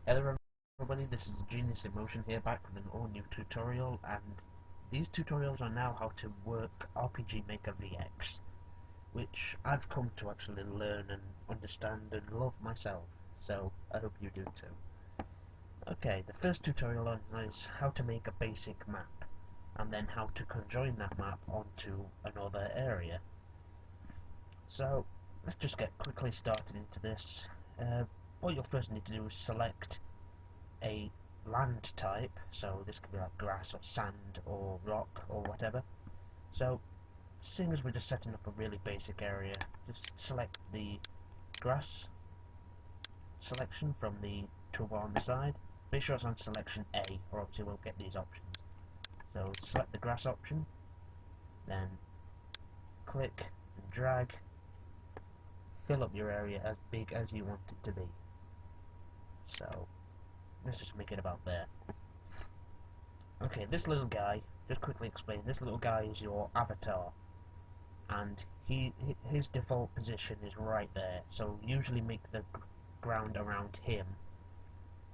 Hello everybody, this is Genius in Motion here, back with an all new tutorial, and these tutorials are now how to work RPG Maker VX, which I've come to actually learn and understand and love myself, so I hope you do too. Okay, the first tutorial is how to make a basic map, and then how to conjoin that map onto another area. So, let's just get quickly started into this. What you'll first need to do is select a land type, so this could be like grass or sand or rock or whatever. So seeing as we're just setting up a really basic area, just select the grass selection from the toolbar on the side. Make sure it's on selection A, or else you won't get these options. So select the grass option, then click and drag, fill up your area as big as you want it to be. So let's just make it about there. Okay, this little guy, just quickly explain, this little guy is your avatar, and his default position is right there, so usually make the ground around him,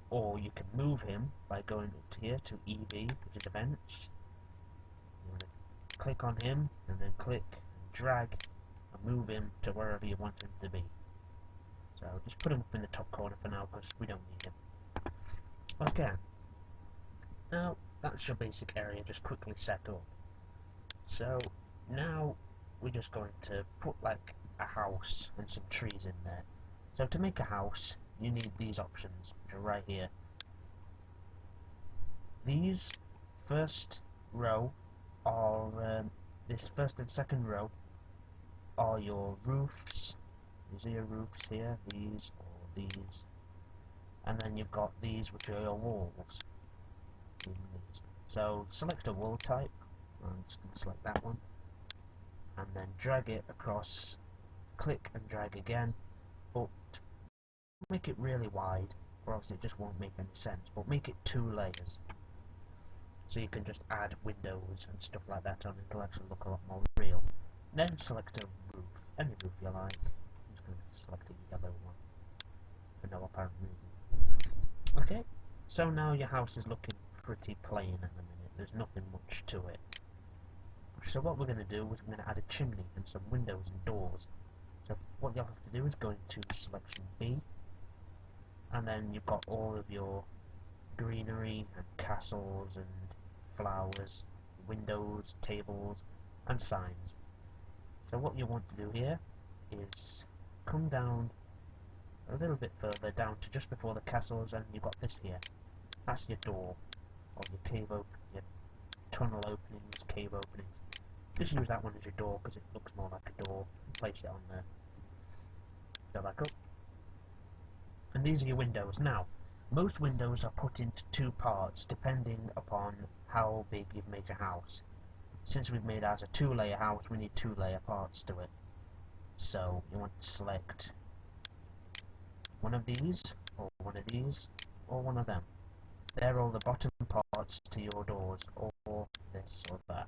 or you can move him by going up here to EV, which is events. You want to click on him, and then click and drag and move him to wherever you want him to be. So just put him up in the top corner for now, because we don't need him. Okay, now that's your basic area just quickly set up. So now we're just going to put like a house and some trees in there. So to make a house, you need these options, which are right here. These first row are this first and second row are your roofs. These are your roofs here, these or these, and then you've got these, which are your walls. These and these. So select a wall type. I'm just going to select that one, and then drag it across, click and drag again, but make it really wide, or else it just won't make any sense, but make it 2 layers, so you can just add windows and stuff like that on, it'll actually look a lot more real. Then select a roof, any roof you like. I'm just going to select a yellow one, for no apparent reason. Okay, so now your house is looking pretty plain at the minute, there's nothing much to it. So what we're going to do is we're going to add a chimney and some windows and doors. So what you'll have to do is go into selection B, and then you've got all of your greenery and castles and flowers, windows, tables and signs. So what you want to do here is come down a little bit further down to just before the castles, and you've got this here. That's your door, or your tunnel openings, cave openings. Just use that one as your door because it looks more like a door. Place it on there. Go back up. And these are your windows. Now, most windows are put into 2 parts depending upon how big you've made your house. Since we've made ours a 2-layer house, we need 2-layer parts to it. So you want to select one of these, or one of these, or one of them. They're all the bottom parts to your doors, or this or that.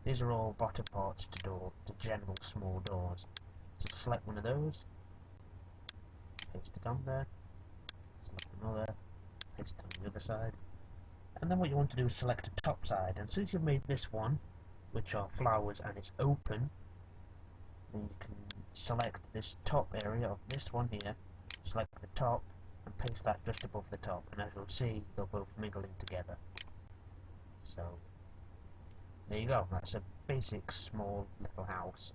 These are all bottom parts to general small doors. So select one of those, paste it on there, select another, paste it on the other side, and then what you want to do is select a top side. And since you've made this one, which are flowers and it's open, then you can select this top area of this one here, select the top, and paste that just above the top, and as you'll see, they'll both mingle in together. So there you go, that's a basic small little house.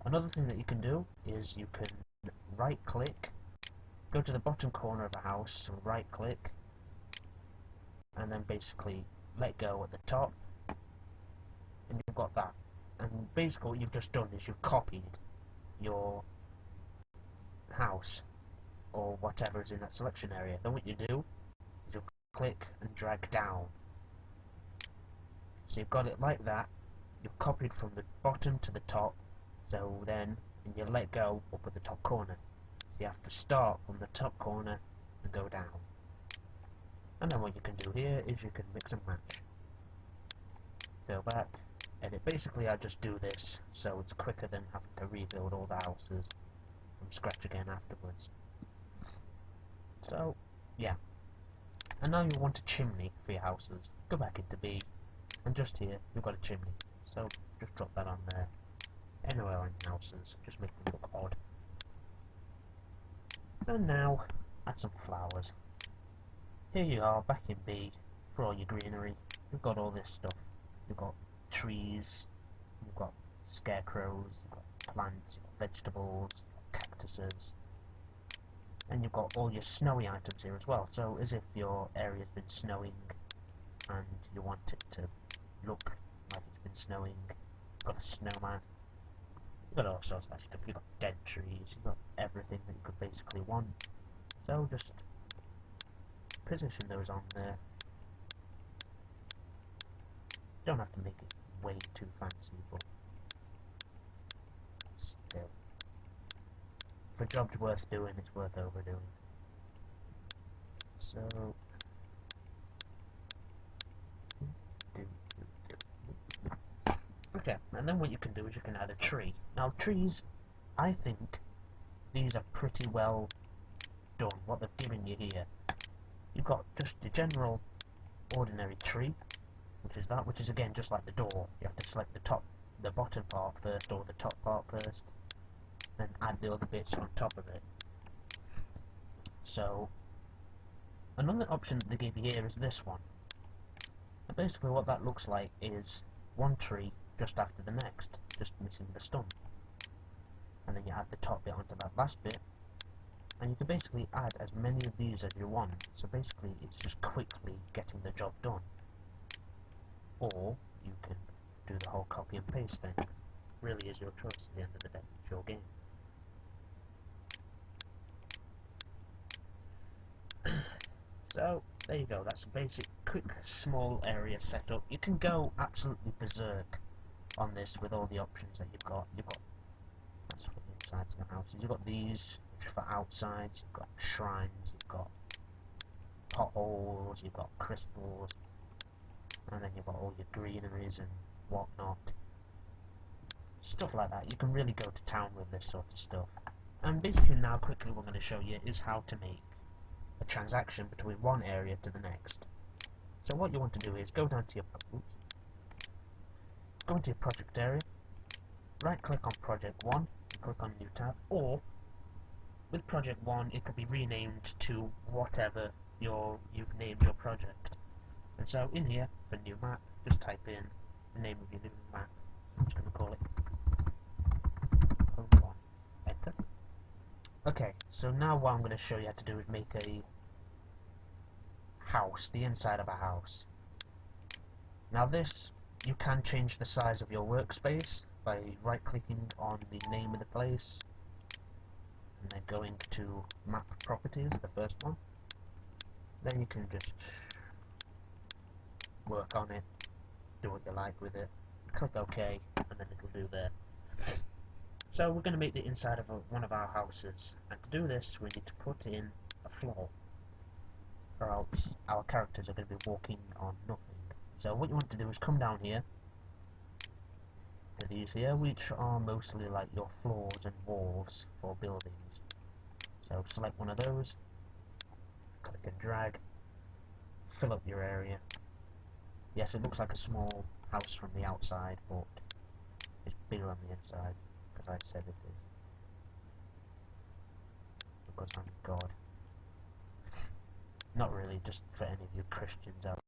Another thing that you can do is you can right click, go to the bottom corner of a house, right click, and then basically let go at the top, and you've got that. And basically what you've just done is you've copied your house or whatever is in that selection area. Then what you do is you'll click and drag down. So you've got it like that. You've copied from the bottom to the top. So then you let go up at the top corner. So you have to start from the top corner and go down. And then what you can do here is you can mix and match. Go back, edit. Basically I just do this so it's quicker than having to rebuild all the houses from scratch again afterwards. So yeah, And now you want a chimney for your houses. Go back into B, and just here you've got a chimney. So just drop that on there. Anywhere on your houses, just make them look odd. And now add some flowers. Here you are back in B for all your greenery. You've got all this stuff. You've got trees, you've got scarecrows, you've got plants, you've got vegetables, you've got cactuses, and you've got all your snowy items here as well. So as if your area's been snowing and you want it to look like it's been snowing. You've got a snowman. You've got all sorts of stuff. You've got dead trees. You've got everything that you could basically want. So just position those on there. Don't have to make it way too fancy, but still, for a job's worth doing, it's worth overdoing. So okay, and then what you can do is you can add a tree. Now trees, I think these are pretty well done, what they've given you here. You've got just the general ordinary tree, which is again just like the door. You have to select the bottom part first, or the top part first, then add the other bits on top of it. So another option that they give you here is this one. And basically what that looks like is one tree just after the next, just missing the stump. And then you add the top bit onto that last bit, and you can basically add as many of these as you want. So basically it's just quickly getting the job done. Or you can do the whole copy and paste thing. Really is your choice at the end of the day. It's your game. So there you go, that's a basic quick small area setup. You can go absolutely berserk on this with all the options that you've got. That's for the insides of the houses. You've got these which are for outsides, you've got shrines, you've got potholes, you've got crystals, and then you've got all your greeneries and whatnot. Stuff like that. You can really go to town with this sort of stuff. And basically now quickly what I'm going to show you is how to make a transaction between one area to the next. So what you want to do is go down to your project area, right click on project 1 and click on new tab, or with project 1 it could be renamed to whatever you've named your project. And so in here, for new map, just type in the name of your new map. I'm just going to call it Home 1. Enter. Okay, so now what I'm going to show you how to do is make a house, the inside of a house. Now this, you can change the size of your workspace by right clicking on the name of the place and then going to map properties, the first one. Then you can just work on it, do what you like with it, click OK, and then it'll do there. So we're going to make the inside of one of our houses, and to do this we need to put in a floor, or else our characters are going to be walking on nothing. So what you want to do is come down here to these here, which are mostly like your floors and walls for buildings. So select one of those, click and drag, fill up your area. Yes, it looks like a small house from the outside, but it's bigger on the inside, because I said it is. Because I'm God. Not really, just for any of you Christians out